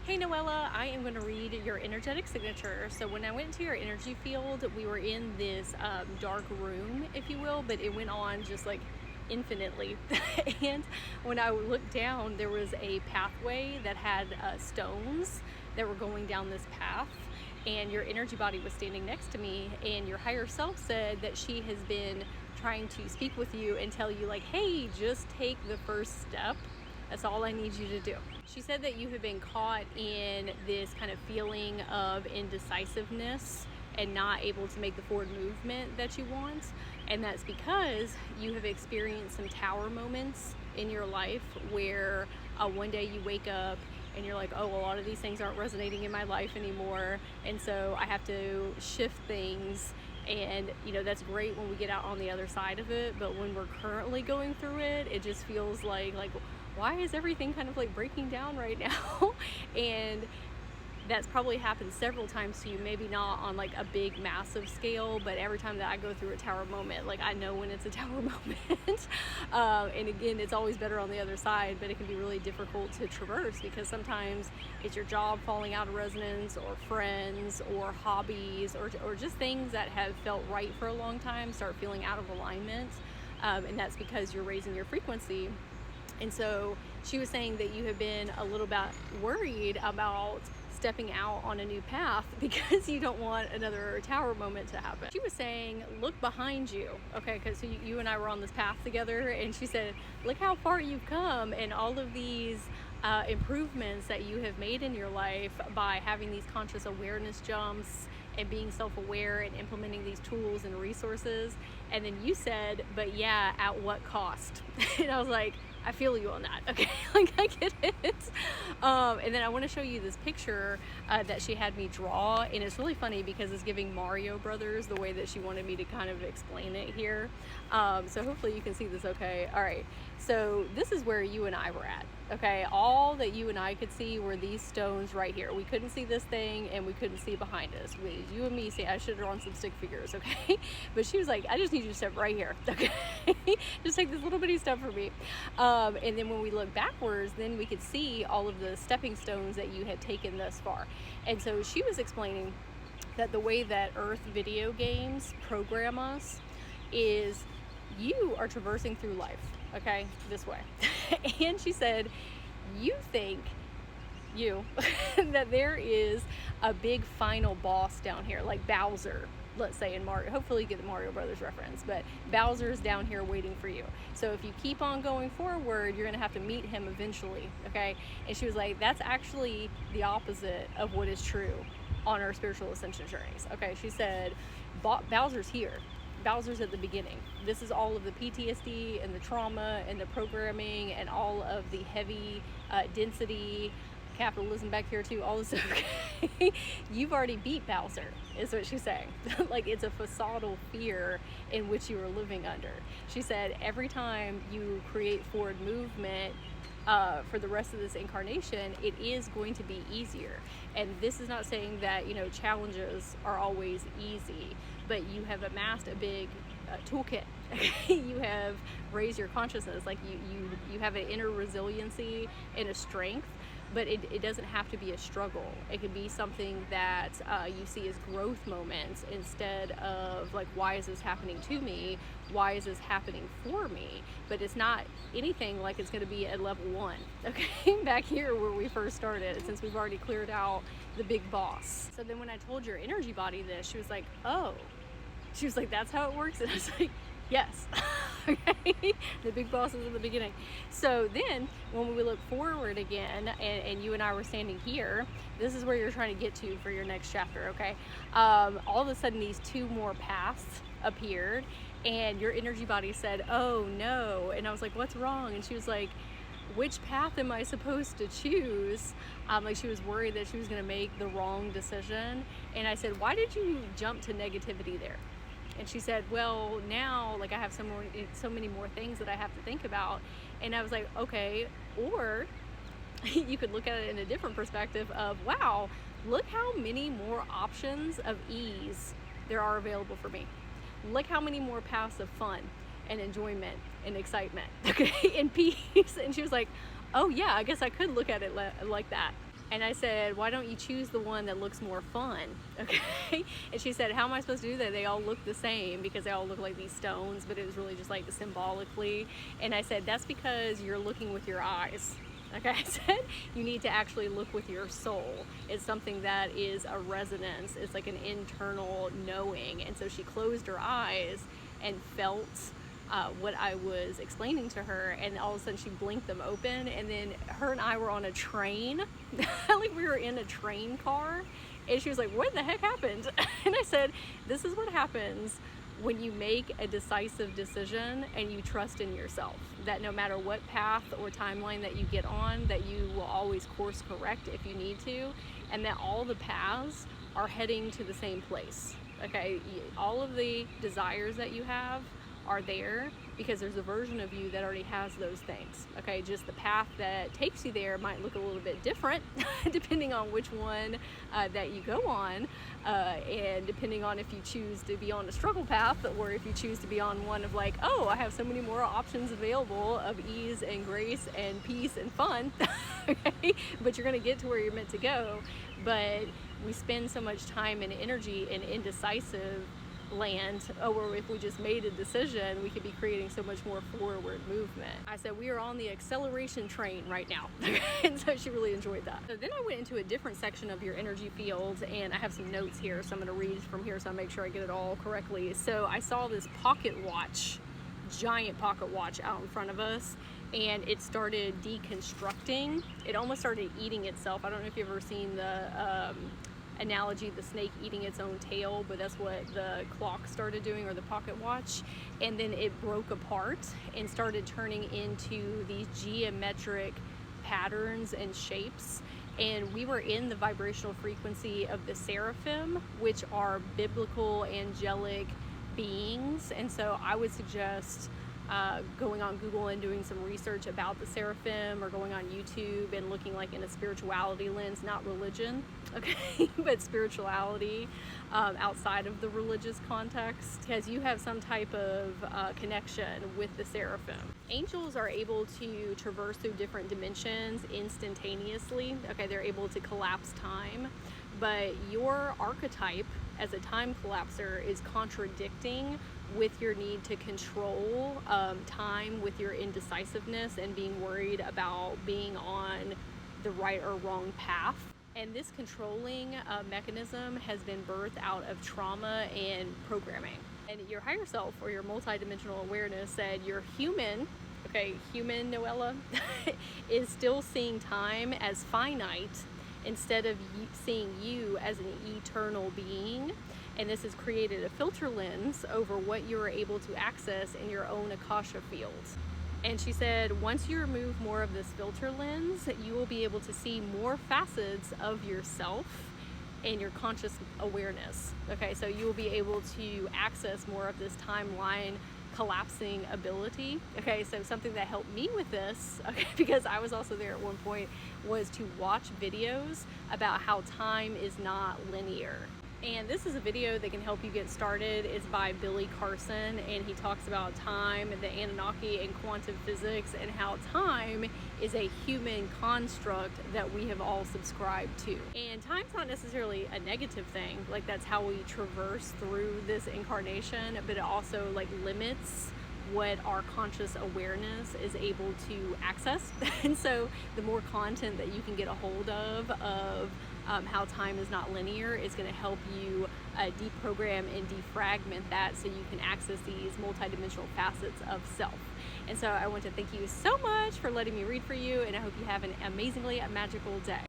Hey Noella, I am going to read your energetic signature. So when I went to your energy field, we were in this dark room, if you will, but it went on just like infinitely. And when I looked down, there was a pathway that had stones that were going down this path. And your energy body was standing next to me, and your higher self said that she has been trying to speak with you and tell you like, hey, just take the first step. That's all I need you to do. She said that you have been caught in this kind of feeling of indecisiveness and not able to make the forward movement that you want. And that's because you have experienced some tower moments in your life where one day you wake up and you're like, oh, a lot of these things aren't resonating in my life anymore. And so I have to shift things. And, you know, that's great when we get out on the other side of it. But when we're currently going through it, it just feels like why is everything kind of like breaking down right now? And that's probably happened several times to you, maybe not on like a big massive scale, but every time that I go through a tower moment, like I know when it's a tower moment. And again, it's always better on the other side, but it can be really difficult to traverse because sometimes it's your job falling out of resonance, or friends, or hobbies, or just things that have felt right for a long time start feeling out of alignment. And that's because you're raising your frequency. And so she was saying that you have been a little bit worried about stepping out on a new path because you don't want another tower moment to happen. She was saying, look behind you, okay? Because you and I were on this path together, and she said, look how far you've come and all of these improvements that you have made in your life by having these conscious awareness jumps and being self-aware and implementing these tools and resources. And then you said, but yeah, at what cost? And I was like, I feel you on that, okay? Like, I get it. And then I want to show you this picture that she had me draw, and it's really funny because it's giving Mario Brothers the way that she wanted me to kind of explain it here. So hopefully you can see this okay. All right, so this is where you and I were at, okay? All that you and I could see were these stones right here. We couldn't see this thing, and we couldn't see behind us. You and me, see, I should have drawn some stick figures, okay? But she was like, I just need you to step right here, okay? Just take this little bitty step for me. And then when we look backwards, then we could see all of the stepping stones that you had taken thus far. And so she was explaining that the way that Earth video games program us is you are traversing through life, okay, this way. And she said, you think that there is a big final boss down here, like Bowser, let's say in Mario. Hopefully you get the Mario Brothers reference, but Bowser's down here waiting for you. So if you keep on going forward, you're gonna have to meet him eventually, okay? And she was like, that's actually the opposite of what is true on our spiritual ascension journeys, okay? She said, Bowser's here. Bowser's at the beginning. This is all of the PTSD and the trauma and the programming and all of the heavy density, capitalism back here too, all this stuff. Okay? You've already beat Bowser, is what she's saying. Like, it's a facadal fear in which you are living under. She said every time you create forward movement for the rest of this incarnation, it is going to be easier. And this is not saying that, you know, challenges are always easy, but you have amassed a big toolkit. You have raised your consciousness. Like you have an inner resiliency and a strength, but it doesn't have to be a struggle. It can be something that you see as growth moments instead of like, why is this happening to me? Why is this happening for me? But it's not anything like it's going to be at level 1, okay? Back here where we first started, since we've already cleared out the big boss. So then when I told your energy body this, she was like, oh. She was like, that's how it works? And I was like, yes. Okay, the big boss is in the beginning. So then when we look forward again, and you and I were standing here, this is where you're trying to get to for your next chapter, okay? All of a sudden these 2 more paths appeared, and your energy body said, oh no. And I was like, what's wrong? And she was like, which path am I supposed to choose? Like, she was worried that she was going to make the wrong decision. And I said, why did you jump to negativity there? And she said, well, now, like, I have so many more things that I have to think about. And I was like, okay, or you could look at it in a different perspective of, wow, look how many more options of ease there are available for me. Look how many more paths of fun and enjoyment and excitement, okay, and peace. And she was like, oh yeah, I guess I could look at it like that. And I said, why don't you choose the one that looks more fun? Okay. And she said, how am I supposed to do that? They all look the same, because they all look like these stones, but it was really just like symbolically. And I said, that's because you're looking with your eyes. Okay, I said, you need to actually look with your soul. It's something that is a resonance. It's like an internal knowing. And so she closed her eyes and felt what I was explaining to her, and all of a sudden she blinked them open, and then her and I were on a train. Like we were in a train car, and she was like, what the heck happened? And I said, this is what happens when you make a decisive decision and you trust in yourself, that no matter what path or timeline that you get on, that you will always course correct if you need to, and that all the paths are heading to the same place. Okay, all of the desires that you have are there because there's a version of you that already has those things. Okay, just the path that takes you there might look a little bit different depending on which one that you go on, and depending on if you choose to be on a struggle path, or if you choose to be on one of like, oh, I have so many more options available of ease and grace and peace and fun. Okay, but you're gonna get to where you're meant to go. But we spend so much time and energy in indecisive land, or if we just made a decision, we could be creating so much more forward movement. I said, we are on the acceleration train right now. And so she really enjoyed that. So then I went into a different section of your energy field, and I have some notes here, so I'm going to read from here so I make sure I get it all correctly. So I saw this pocket watch, giant pocket watch out in front of us, and it started deconstructing. It almost started eating itself. I don't know if you've ever seen the analogy, the snake eating its own tail, but that's what the clock started doing, or the pocket watch. And then it broke apart and started turning into these geometric patterns and shapes. And we were in the vibrational frequency of the seraphim, which are biblical angelic beings. And so I would suggest going on Google and doing some research about the seraphim, or going on YouTube and looking like in a spirituality lens, not religion, okay, but spirituality outside of the religious context, because you have some type of connection with the seraphim. Angels are able to traverse through different dimensions instantaneously. Okay, they're able to collapse time, but your archetype as a time collapser is contradicting with your need to control time, with your indecisiveness and being worried about being on the right or wrong path. And this controlling mechanism has been birthed out of trauma and programming. And your higher self, or your multidimensional awareness, said you're human, okay, human Noella, is still seeing time as finite instead of seeing you as an eternal being. And this has created a filter lens over what you are able to access in your own Akasha fields. And she said, once you remove more of this filter lens, you will be able to see more facets of yourself and your conscious awareness. Okay, so you will be able to access more of this timeline collapsing ability. Okay, so something that helped me with this, okay, because I was also there at one point, was to watch videos about how time is not linear. And this is a video that can help you get started. It's by Billy Carson, and he talks about time and the Anunnaki and quantum physics, and how time is a human construct that we have all subscribed to. And time's not necessarily a negative thing, like that's how we traverse through this incarnation, but it also like limits what our conscious awareness is able to access. And so the more content that you can get a hold of how time is not linear, is going to help you deprogram and defragment that, so you can access these multidimensional facets of self. And so I want to thank you so much for letting me read for you, and I hope you have an amazingly magical day.